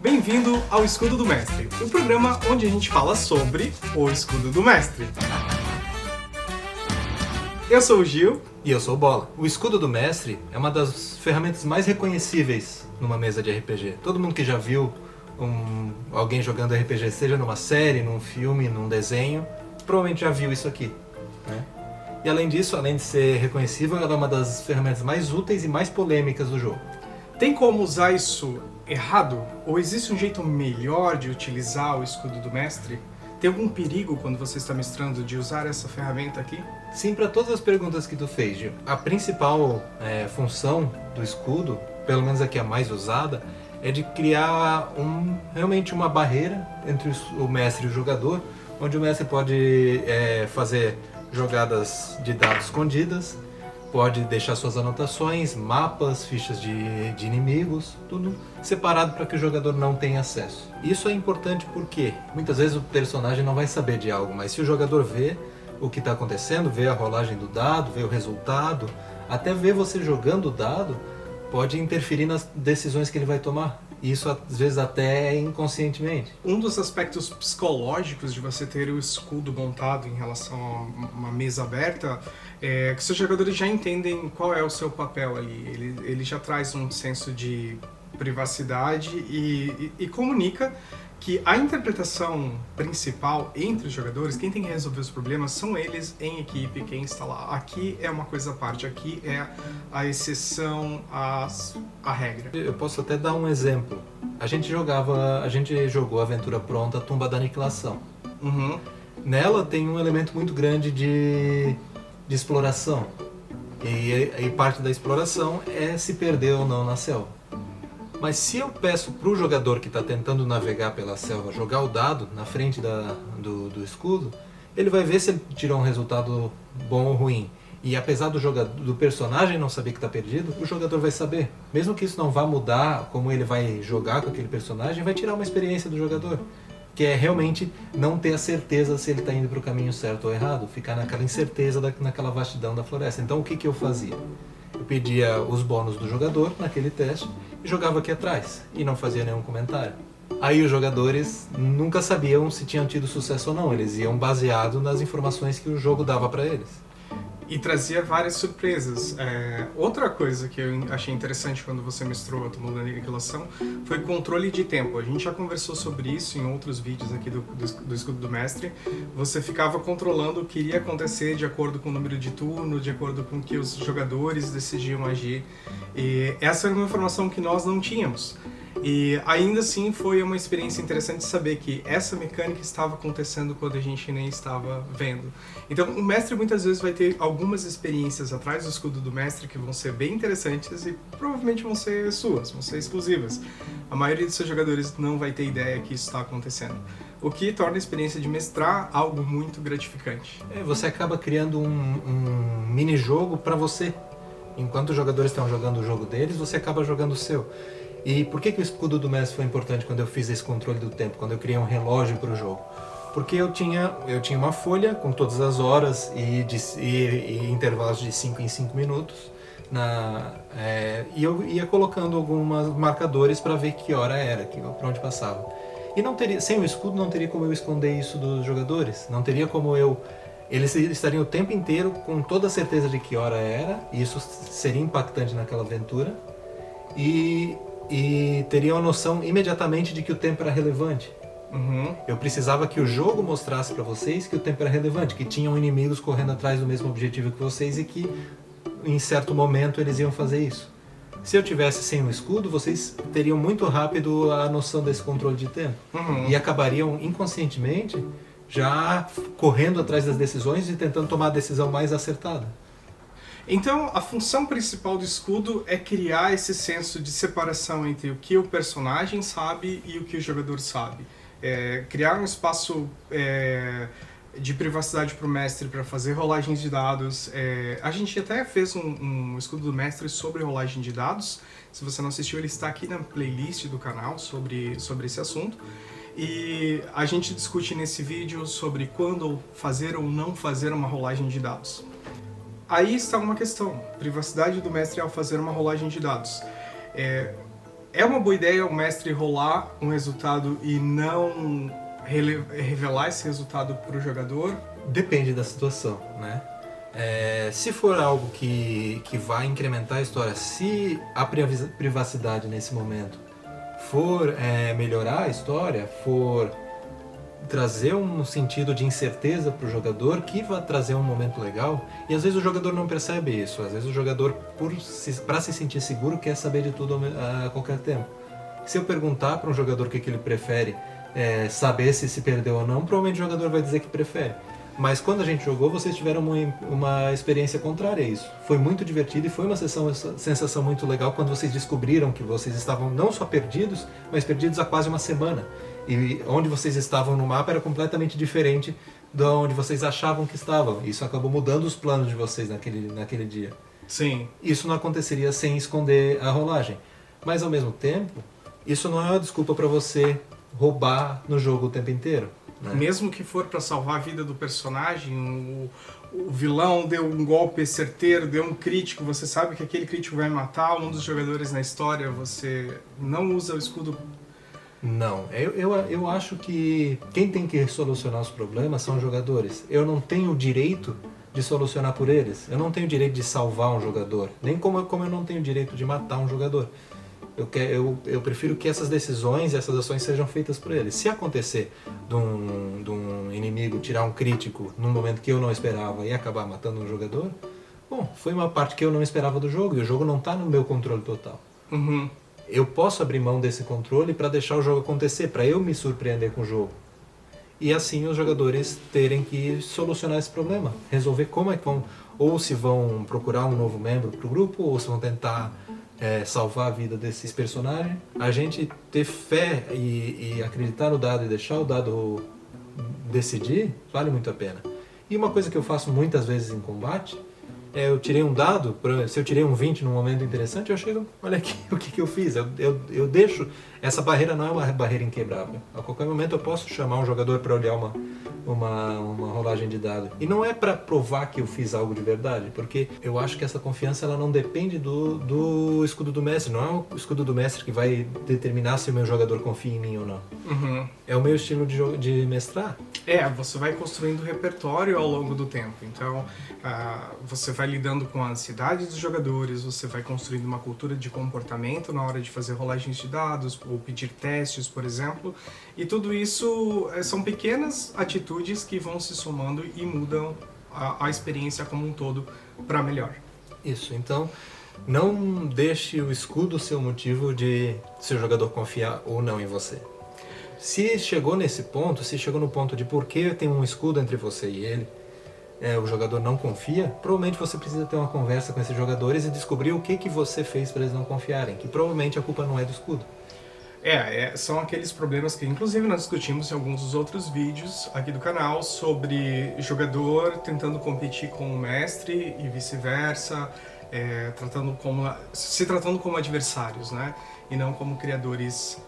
Bem-vindo ao Escudo do Mestre, o programa onde a gente fala sobre o Escudo do Mestre. Eu sou o Gil. E eu sou o Bola. O Escudo do Mestre é uma das ferramentas mais reconhecíveis numa mesa de RPG. Todo mundo que já viu alguém jogando RPG, seja numa série, num filme, num desenho, provavelmente já viu isso aqui, né? E além disso, além de ser reconhecível, ela é uma das ferramentas mais úteis e mais polêmicas do jogo. Tem como usar isso errado? Ou existe um jeito melhor de utilizar o Escudo do Mestre? Tem algum perigo quando você está mestrando de usar essa ferramenta aqui? Sim, para todas as perguntas que tu fez, Gil. A principal função do escudo, pelo menos aqui a mais usada, é de criar realmente uma barreira entre o mestre e o jogador, onde o mestre pode fazer jogadas de dados escondidas, pode deixar suas anotações, mapas, fichas de inimigos, tudo separado para que o jogador não tenha acesso. Isso é importante porque muitas vezes o personagem não vai saber de algo, mas se o jogador vê o que está acontecendo, vê a rolagem do dado, vê o resultado, até ver você jogando o dado, pode interferir nas decisões que ele vai tomar. Isso às vezes até inconscientemente. Um dos aspectos psicológicos de você ter o escudo montado em relação a uma mesa aberta é que seus jogadores já entendem qual é o seu papel ali. Ele já traz um senso de privacidade e comunica que a interpretação principal entre os jogadores, quem tem que resolver os problemas, são eles em equipe, quem está lá. Aqui é uma coisa à parte, aqui é a exceção à regra. Eu posso até dar um exemplo. A gente jogou a aventura pronta, Tumba da Aniquilação. Uhum. Nela tem um elemento muito grande de exploração. E parte da exploração é se perder ou não na selva. Mas se eu peço para o jogador que está tentando navegar pela selva jogar o dado na frente do escudo, ele vai ver se ele tirou um resultado bom ou ruim. E apesar do personagem não saber que está perdido, o jogador vai saber. Mesmo que isso não vá mudar como ele vai jogar com aquele personagem, vai tirar uma experiência do jogador. Que é realmente não ter a certeza se ele está indo para o caminho certo ou errado, ficar naquela incerteza naquela vastidão da floresta. Então o que eu fazia? Eu pedia os bônus do jogador naquele teste e jogava aqui atrás e não fazia nenhum comentário. Aí os jogadores nunca sabiam se tinham tido sucesso ou não, eles iam baseado nas informações que o jogo dava para eles. E trazia várias surpresas. Outra coisa que eu achei interessante quando você mestrou a Tumba da Aniquilação foi o controle de tempo. A gente já conversou sobre isso em outros vídeos aqui do Escudo do Mestre. Você ficava controlando o que iria acontecer de acordo com o número de turno, de acordo com o que os jogadores decidiam agir. E essa era uma informação que nós não tínhamos. E ainda assim foi uma experiência interessante saber que essa mecânica estava acontecendo quando a gente nem estava vendo. Então o mestre muitas vezes vai ter algumas experiências atrás do escudo do mestre que vão ser bem interessantes e provavelmente vão ser suas, vão ser exclusivas. A maioria dos seus jogadores não vai ter ideia que isso está acontecendo. O que torna a experiência de mestrar algo muito gratificante. Você acaba criando um mini-jogo para você. Enquanto os jogadores estão jogando o jogo deles, você acaba jogando o seu. E por que o escudo do mestre foi importante quando eu fiz esse controle do tempo, quando eu criei um relógio para o jogo? Porque eu tinha uma folha com todas as horas e intervalos de 5 em 5 minutos, e eu ia colocando alguns marcadores para ver que hora era, para onde passava. E sem o escudo não teria como eu esconder isso dos jogadores, não teria como eles estariam o tempo inteiro com toda a certeza de que hora era, e isso seria impactante naquela aventura, e teriam a noção imediatamente de que o tempo era relevante. Uhum. Eu precisava que o jogo mostrasse para vocês que o tempo era relevante, que tinham inimigos correndo atrás do mesmo objetivo que vocês e que em certo momento eles iam fazer isso. Se eu tivesse sem o escudo, vocês teriam muito rápido a noção desse controle de tempo. Uhum. E acabariam inconscientemente já correndo atrás das decisões e tentando tomar a decisão mais acertada. Então, a função principal do escudo é criar esse senso de separação entre o que o personagem sabe e o que o jogador sabe. Criar um espaço de privacidade para o mestre para fazer rolagens de dados. A gente até fez um escudo do mestre sobre rolagem de dados. Se você não assistiu, ele está aqui na playlist do canal sobre esse assunto. E a gente discute nesse vídeo sobre quando fazer ou não fazer uma rolagem de dados. Aí está uma questão, privacidade do mestre ao fazer uma rolagem de dados. É uma boa ideia o mestre rolar um resultado e não revelar esse resultado para o jogador? Depende da situação, né? Se for algo que vai incrementar a história, se a privacidade nesse momento for melhorar a história, for trazer um sentido de incerteza para o jogador, que vai trazer um momento legal, e às vezes o jogador não percebe isso, às vezes o jogador, para se sentir seguro, quer saber de tudo a qualquer tempo. Se eu perguntar para um jogador o que ele prefere, saber se perdeu ou não, provavelmente o jogador vai dizer que prefere. Mas quando a gente jogou, vocês tiveram uma experiência contrária a isso. Foi muito divertido e foi uma sensação muito legal quando vocês descobriram que vocês estavam não só perdidos, mas perdidos há quase uma semana. E onde vocês estavam no mapa era completamente diferente de onde vocês achavam que estavam. Isso acabou mudando os planos de vocês naquele dia. Sim. Isso não aconteceria sem esconder a rolagem. Mas ao mesmo tempo, isso não é uma desculpa para você roubar no jogo o tempo inteiro. Né? Mesmo que for para salvar a vida do personagem, o vilão deu um golpe certeiro, deu um crítico, você sabe que aquele crítico vai matar um dos jogadores na história, você não usa o escudo. Não, eu acho que quem tem que solucionar os problemas são os jogadores. Eu não tenho o direito de solucionar por eles. Eu não tenho o direito de salvar um jogador, nem como eu não tenho o direito de matar um jogador. Eu prefiro que essas decisões e essas ações sejam feitas por eles. Se acontecer de um inimigo tirar um crítico num momento que eu não esperava e acabar matando um jogador, bom, foi uma parte que eu não esperava do jogo e o jogo não está no meu controle total. Uhum. Eu posso abrir mão desse controle para deixar o jogo acontecer, para eu me surpreender com o jogo. E assim os jogadores terem que solucionar esse problema, resolver como é que vão, ou se vão procurar um novo membro para o grupo, ou se vão tentar salvar a vida desses personagens. A gente ter fé e acreditar no dado e deixar o dado decidir, vale muito a pena. E uma coisa que eu faço muitas vezes em combate, eu tirei um dado, se eu tirei um 20 num momento interessante, eu chego, olha aqui o que eu fiz, eu deixo, essa barreira não é uma barreira inquebrável. A qualquer momento eu posso chamar um jogador para olhar uma rolagem de dado. E não é para provar que eu fiz algo de verdade, porque eu acho que essa confiança ela não depende do escudo do mestre, não é o escudo do mestre que vai determinar se o meu jogador confia em mim ou não. Uhum. É o meu estilo de mestrar. Você vai construindo repertório ao longo do tempo. Então, você vai lidando com a ansiedade dos jogadores, você vai construindo uma cultura de comportamento na hora de fazer rolagens de dados ou pedir testes, por exemplo. E tudo isso são pequenas atitudes que vão se somando e mudam a experiência como um todo para melhor. Isso, então não deixe o escudo ser o motivo de seu jogador confiar ou não em você. Se chegou nesse ponto, se chegou no ponto de por que tem um escudo entre você e ele, o jogador não confia, provavelmente você precisa ter uma conversa com esses jogadores e descobrir o que você fez para eles não confiarem, que provavelmente a culpa não é do escudo. São aqueles problemas que inclusive nós discutimos em alguns dos outros vídeos aqui do canal sobre jogador tentando competir com o mestre e vice-versa, se tratando como adversários, né? E não como criadores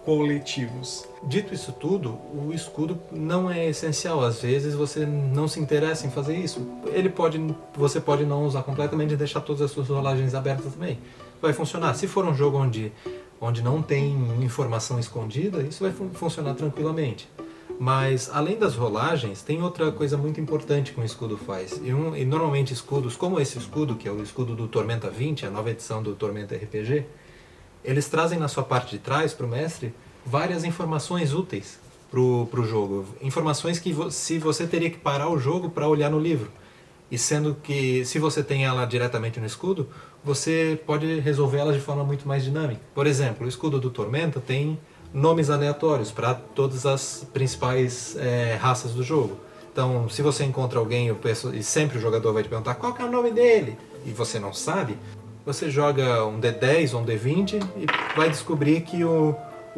coletivos. Dito isso tudo, o escudo não é essencial. Às vezes você não se interessa em fazer isso. Você pode não usar completamente e deixar todas as suas rolagens abertas também. Vai funcionar. Se for um jogo onde não tem informação escondida, isso vai funcionar tranquilamente. Mas além das rolagens, tem outra coisa muito importante que um escudo faz. E normalmente escudos como esse escudo, que é o escudo do Tormenta 20, a nova edição do Tormenta RPG, eles trazem na sua parte de trás, para o mestre, várias informações úteis para o jogo. Informações que se você teria que parar o jogo para olhar no livro. E sendo que, se você tem ela diretamente no escudo, você pode resolver ela de forma muito mais dinâmica. Por exemplo, o escudo do Tormenta tem nomes aleatórios para todas as principais raças do jogo. Então, se você encontra alguém e sempre o jogador vai te perguntar qual que é o nome dele, e você não sabe, você joga um D10 ou um D20 e vai descobrir que o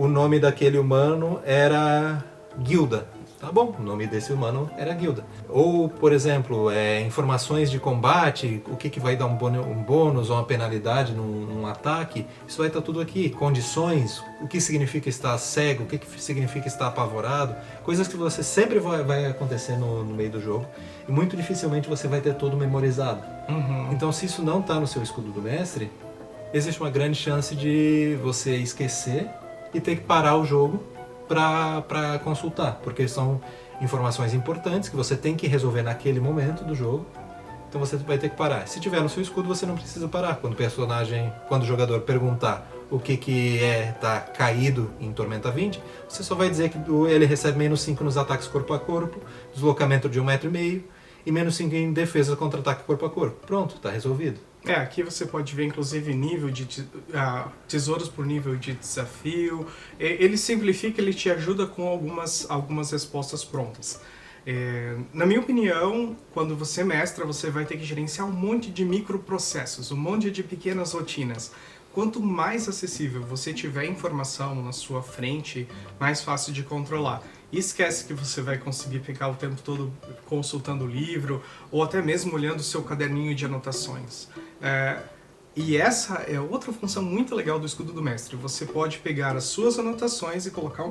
nome daquele humano era Guilda. Tá bom, o nome desse humano era Guilda. Ou, por exemplo, informações de combate, o que vai dar um bônus ou uma penalidade num ataque, isso vai estar tudo aqui. Condições, o que significa estar cego, o que significa estar apavorado, coisas que você sempre vai acontecer no meio do jogo e muito dificilmente você vai ter tudo memorizado. Uhum. Então, se isso não está no seu escudo do mestre, existe uma grande chance de você esquecer e ter que parar o jogo para consultar, porque são informações importantes que você tem que resolver naquele momento do jogo. Então você vai ter que parar. Se tiver no seu escudo, você não precisa parar. Quando o jogador perguntar o que tá caído em Tormenta 20, você só vai dizer que ele recebe -5 nos ataques corpo a corpo, deslocamento de 1,5 m e -5 em defesa contra ataque corpo a corpo. Pronto, está resolvido. Aqui você pode ver inclusive nível de tesouros por nível de desafio. Ele simplifica, ele te ajuda com algumas respostas prontas. Na minha opinião, quando você mestra, você vai ter que gerenciar um monte de microprocessos, um monte de pequenas rotinas. Quanto mais acessível você tiver informação na sua frente, mais fácil de controlar. E esquece que você vai conseguir ficar o tempo todo consultando o livro ou até mesmo olhando o seu caderninho de anotações. E essa é outra função muito legal do Escudo do Mestre. Você pode pegar as suas anotações e colocar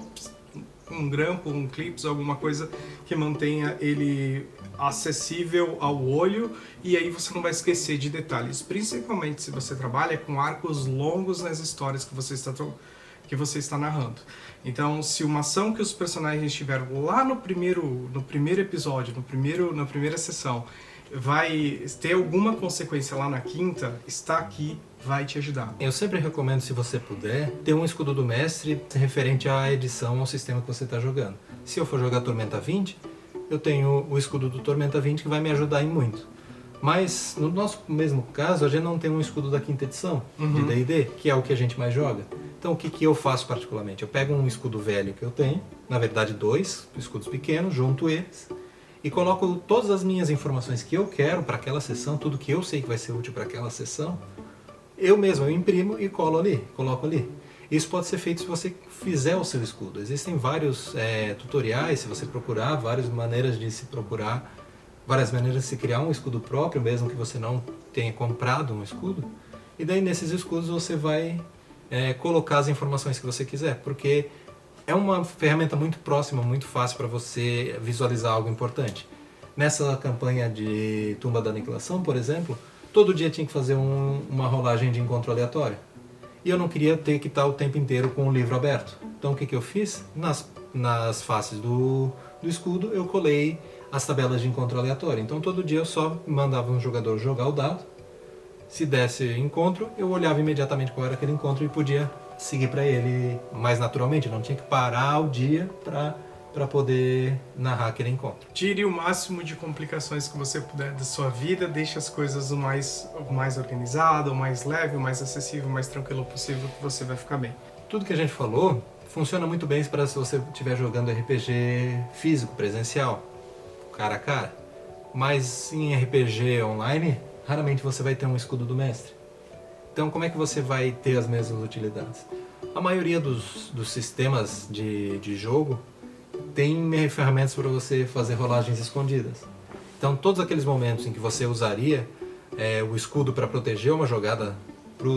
um grampo, um clips, alguma coisa que mantenha ele acessível ao olho, e aí você não vai esquecer de detalhes, principalmente se você trabalha com arcos longos nas histórias que você está narrando. Então, se uma ação que os personagens tiveram lá no primeiro episódio, na primeira sessão, vai ter alguma consequência lá na quinta, está aqui, vai te ajudar. Eu sempre recomendo, se você puder, ter um escudo do mestre referente à edição, ao sistema que você está jogando. Se eu for jogar Tormenta 20, eu tenho o escudo do Tormenta 20 que vai me ajudar em muito. Mas, no nosso mesmo caso, a gente não tem um escudo da quinta edição de D&D, que é o que a gente mais joga. Então, o que eu faço particularmente? Eu pego um escudo velho que eu tenho, na verdade 2 escudos pequenos, junto eles, e coloco todas as minhas informações que eu quero para aquela sessão, tudo que eu sei que vai ser útil para aquela sessão, eu imprimo e coloco ali. Isso pode ser feito se você fizer o seu escudo. Existem vários tutoriais, se você procurar, várias maneiras de se criar um escudo próprio, mesmo que você não tenha comprado um escudo. E daí nesses escudos você vai colocar as informações que você quiser, porque é uma ferramenta muito próxima, muito fácil para você visualizar algo importante. Nessa campanha de Tumba da Aniquilação, por exemplo, todo dia tinha que fazer uma rolagem de encontro aleatório. E eu não queria ter que estar o tempo inteiro com o livro aberto. Então o que eu fiz? Nas faces do escudo eu colei as tabelas de encontro aleatório. Então todo dia eu só mandava um jogador jogar o dado. Se desse encontro, eu olhava imediatamente qual era aquele encontro e podia seguir para ele mais naturalmente. Eu não tinha que parar o dia para poder narrar aquele encontro. Tire o máximo de complicações que você puder da sua vida, deixe as coisas o mais organizado, o mais leve, o mais acessível, o mais tranquilo possível, que você vai ficar bem. Tudo que a gente falou funciona muito bem para se você estiver jogando RPG físico, presencial, cara a cara. Mas em RPG online, raramente você vai ter um escudo do mestre. Então como é que você vai ter as mesmas utilidades? A maioria dos sistemas de jogo tem ferramentas para você fazer rolagens escondidas. Então todos aqueles momentos em que você usaria o escudo para proteger uma jogada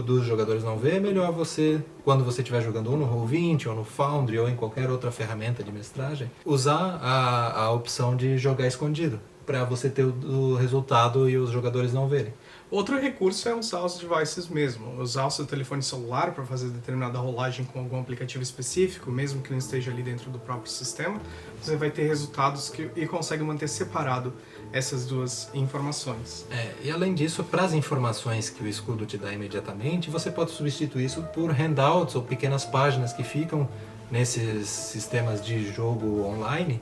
dos jogadores não ver, é melhor você, quando você estiver jogando ou no Roll20, ou no Foundry, ou em qualquer outra ferramenta de mestragem, usar a opção de jogar escondido, para você ter o resultado e os jogadores não verem. Outro recurso é usar os devices mesmo, usar o seu telefone celular para fazer determinada rolagem com algum aplicativo específico, mesmo que não esteja ali dentro do próprio sistema, você vai ter resultados e consegue manter separado essas duas informações. E além disso, para as informações que o escudo te dá imediatamente, você pode substituir isso por handouts ou pequenas páginas que ficam nesses sistemas de jogo online,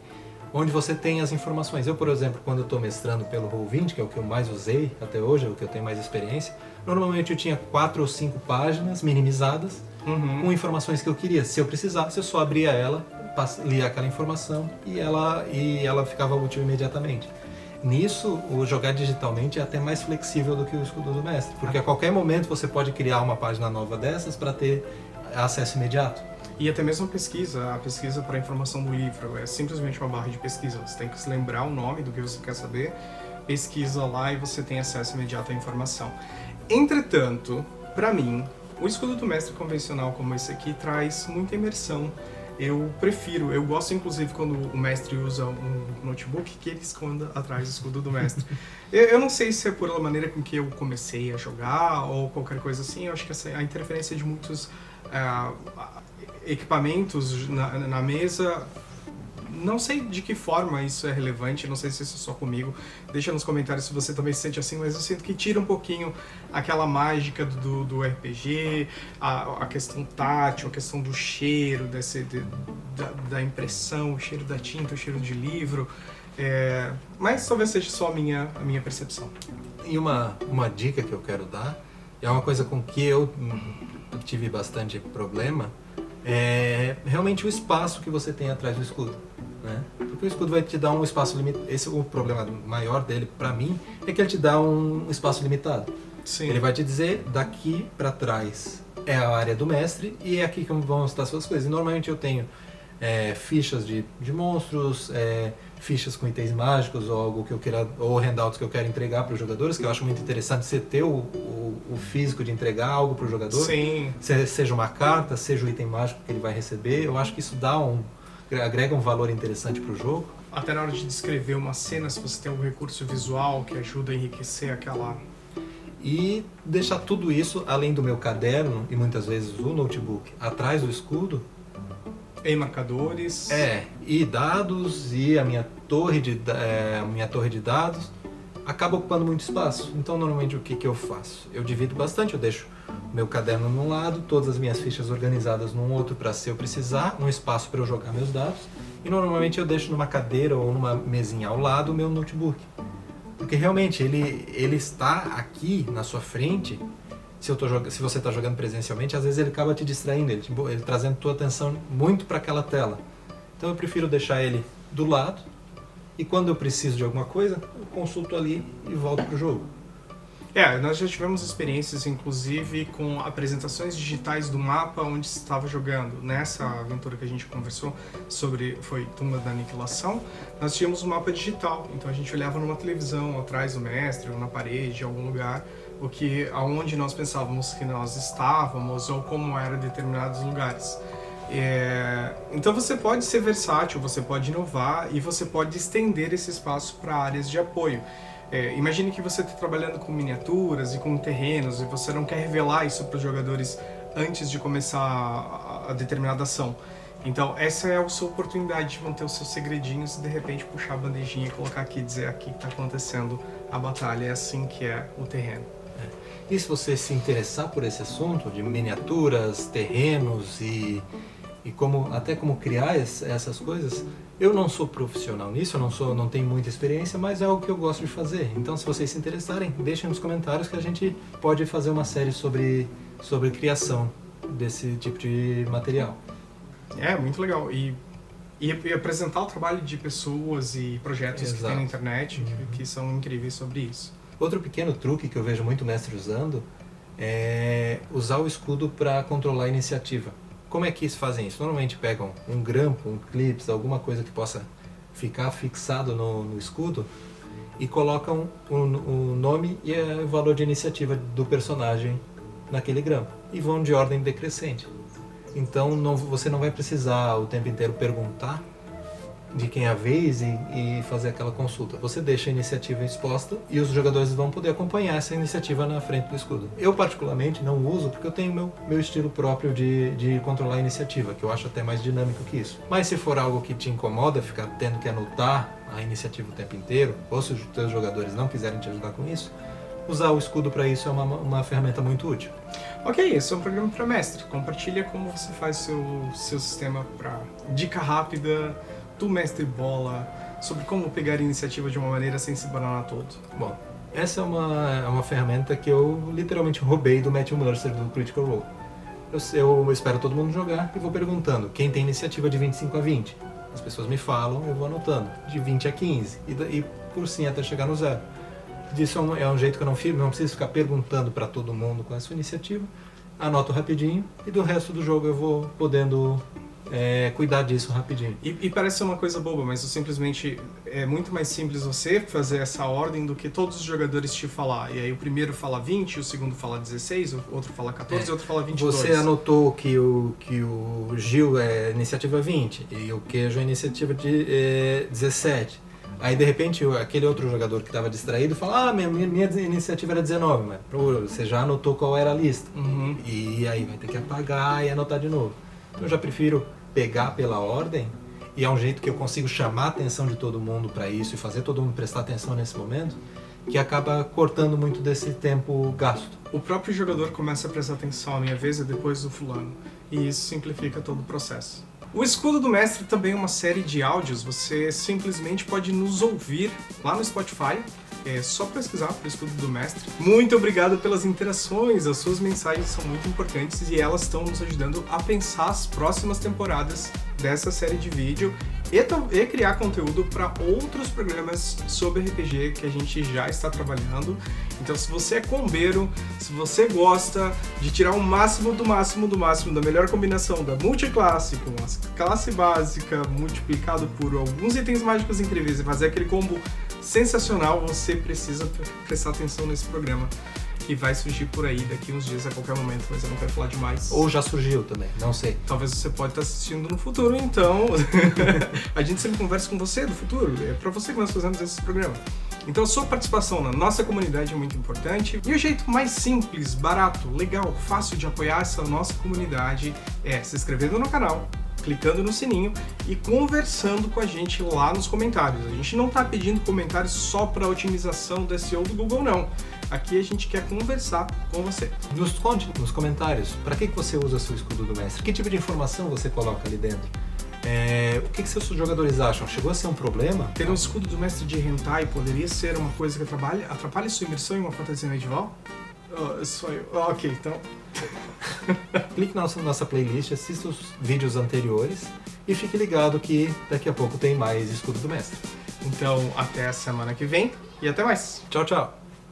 onde você tem as informações. Eu, por exemplo, quando eu estou mestrando pelo Roll20, que é o que eu mais usei até hoje, é o que eu tenho mais experiência, normalmente eu tinha 4 ou 5 páginas minimizadas com informações que eu queria. Se eu precisasse, eu só abria ela, lia aquela informação e ela ficava útil imediatamente. Nisso, o jogar digitalmente é até mais flexível do que o escudo do mestre, porque a qualquer momento você pode criar uma página nova dessas para ter acesso imediato. E até mesmo a pesquisa para a informação do livro, é simplesmente uma barra de pesquisa. Você tem que se lembrar o nome do que você quer saber, pesquisa lá e você tem acesso imediato à informação. Entretanto, para mim, o escudo do mestre convencional como esse aqui traz muita imersão. Eu prefiro, eu gosto inclusive quando o mestre usa um notebook que ele esconda atrás do escudo do mestre. Eu não sei se é por a maneira com que eu comecei a jogar ou qualquer coisa assim, eu acho que a interferência de muitos equipamentos na mesa, não sei de que forma isso é relevante, não sei se isso é só comigo. Deixa nos comentários se você também se sente assim, mas eu sinto que tira um pouquinho aquela mágica do RPG, a questão tátil, a questão do cheiro, da impressão, o cheiro da tinta, o cheiro de livro. Mas talvez seja só a minha percepção. E uma dica que eu quero dar, é uma coisa com que eu tive bastante problema, é realmente o espaço que você tem atrás do escudo, né? Porque o escudo vai te dar um espaço limitado. Esse é o problema maior dele, pra mim, é que ele te dá um espaço limitado. Sim. Ele vai te dizer, daqui pra trás é a área do mestre e é aqui que vão estar suas coisas. E normalmente eu tenho fichas de monstros, fichas com itens mágicos ou algo que eu queira, ou handouts que eu quero entregar para os jogadores, que eu acho muito interessante você ter o físico de entregar algo para o jogador. Sim. Seja uma carta, seja o item mágico que ele vai receber. Eu acho que isso agrega um valor interessante para o jogo. Até na hora de descrever uma cena, se você tem um recurso visual que ajuda a enriquecer aquela... E deixar tudo isso, além do meu caderno e muitas vezes o notebook, atrás do escudo. E marcadores. E dados e a minha torre de dados acaba ocupando muito espaço. Então, normalmente, o que eu faço? Eu divido bastante, eu deixo meu caderno num lado, todas as minhas fichas organizadas num outro para, se eu precisar, um espaço para eu jogar meus dados. E, normalmente, eu deixo numa cadeira ou numa mesinha ao lado o meu notebook. Porque, realmente, ele está aqui na sua frente. Se você está jogando presencialmente, às vezes ele acaba te distraindo, ele trazendo tua atenção muito para aquela tela. Então eu prefiro deixar ele do lado e quando eu preciso de alguma coisa, eu consulto ali e volto pro jogo. Nós já tivemos experiências, inclusive, com apresentações digitais do mapa onde se estava jogando. Nessa aventura que a gente conversou foi Tumba da Aniquilação, nós tínhamos um mapa digital. Então a gente olhava numa televisão atrás do mestre ou na parede, em algum lugar, aonde nós pensávamos que nós estávamos ou como eram determinados lugares. Então você pode ser versátil, você pode inovar e você pode estender esse espaço para áreas de apoio. Imagine que você está trabalhando com miniaturas e com terrenos e você não quer revelar isso para os jogadores antes de começar a determinada ação. Então essa é a sua oportunidade de manter os seus segredinhos e de repente puxar a bandejinha e colocar aqui e dizer aqui que está acontecendo a batalha, é assim que é o terreno. E se você se interessar por esse assunto de miniaturas, terrenos e até como criar essas coisas, eu não sou profissional nisso, eu não tenho muita experiência, mas é algo que eu gosto de fazer. Então, se vocês se interessarem, deixem nos comentários que a gente pode fazer uma série sobre criação desse tipo de material. Muito legal. E apresentar o trabalho de pessoas e projetos que tem na internet que são incríveis sobre isso. Outro pequeno truque que eu vejo muito mestre usando é usar o escudo para controlar a iniciativa. Como é que eles fazem isso? Normalmente pegam um grampo, um clips, alguma coisa que possa ficar fixado no escudo e colocam o nome e o valor de iniciativa do personagem naquele grampo e vão de ordem decrescente. Então você não vai precisar o tempo inteiro perguntar de quem é a vez e fazer aquela consulta. Você deixa a iniciativa exposta e os jogadores vão poder acompanhar essa iniciativa na frente do escudo. Eu particularmente não uso porque eu tenho meu estilo próprio de controlar a iniciativa, que eu acho até mais dinâmico que isso. Mas se for algo que te incomoda, ficar tendo que anotar a iniciativa o tempo inteiro, ou se os teus jogadores não quiserem te ajudar com isso, usar o escudo para isso é uma ferramenta muito útil. Ok, esse é um programa para mestre. Compartilha como você faz seu sistema para dica rápida do mestre bola, sobre como pegar a iniciativa de uma maneira sem se bananar todo. Bom, essa é uma ferramenta que eu literalmente roubei do Matthew Mercer do Critical Role. Eu espero todo mundo jogar e vou perguntando quem tem iniciativa de 25 a 20. As pessoas me falam, eu vou anotando, de 20 a 15 e por sim até chegar no 0. Isso é um jeito que eu não preciso ficar perguntando para todo mundo com a sua iniciativa. Anoto rapidinho e do resto do jogo eu vou podendo cuidar disso rapidinho. E parece ser uma coisa boba, mas simplesmente é muito mais simples você fazer essa ordem do que todos os jogadores te falar. E aí o primeiro fala 20, o segundo fala 16, o outro fala 14 e o outro fala 22. Você anotou que o Gil é iniciativa 20 e o Queijo é iniciativa de 17. Aí de repente aquele outro jogador que estava distraído fala: minha iniciativa era 19, mas você já anotou qual era a lista. Uhum. E aí vai ter que apagar e anotar de novo. Então eu já prefiro pegar pela ordem, e é um jeito que eu consigo chamar a atenção de todo mundo para isso e fazer todo mundo prestar atenção nesse momento, que acaba cortando muito desse tempo gasto. O próprio jogador começa a prestar atenção, a minha vez é depois do fulano, e isso simplifica todo o processo. O Escudo do Mestre também é uma série de áudios, você simplesmente pode nos ouvir lá no Spotify, é só pesquisar por Escudo do Mestre. Muito obrigado pelas interações, as suas mensagens são muito importantes e elas estão nos ajudando a pensar as próximas temporadas dessa série de vídeo e criar conteúdo para outros programas sobre RPG que a gente já está trabalhando. Então, se você é combeiro, se você gosta de tirar o máximo do máximo do máximo da melhor combinação da multiclasse com a classe básica multiplicado por alguns itens mágicos incríveis e fazer aquele combo sensacional, você precisa prestar atenção nesse programa que vai surgir por aí daqui uns dias a qualquer momento, mas eu não quero falar demais. Ou já surgiu também, não sei. Talvez você pode estar assistindo no futuro, então a gente sempre conversa com você do futuro, é para você que nós fazemos esse programa. Então a sua participação na nossa comunidade é muito importante e o jeito mais simples, barato, legal, fácil de apoiar essa nossa comunidade é se inscrevendo no canal, clicando no sininho e conversando com a gente lá nos comentários. A gente não está pedindo comentários só para otimização do SEO do Google, não. Aqui a gente quer conversar com você. Nos conte nos comentários para que você usa seu Escudo do Mestre, que tipo de informação você coloca ali dentro. O que seus jogadores acham? Chegou a ser um problema? Ter um Escudo do Mestre de Hentai poderia ser uma coisa que atrapalha sua imersão em uma fantasia medieval? Ok, então... Clique na nossa playlist, assista os vídeos anteriores e fique ligado que daqui a pouco tem mais Escudo do Mestre. Então, até a semana que vem e até mais. Tchau, tchau.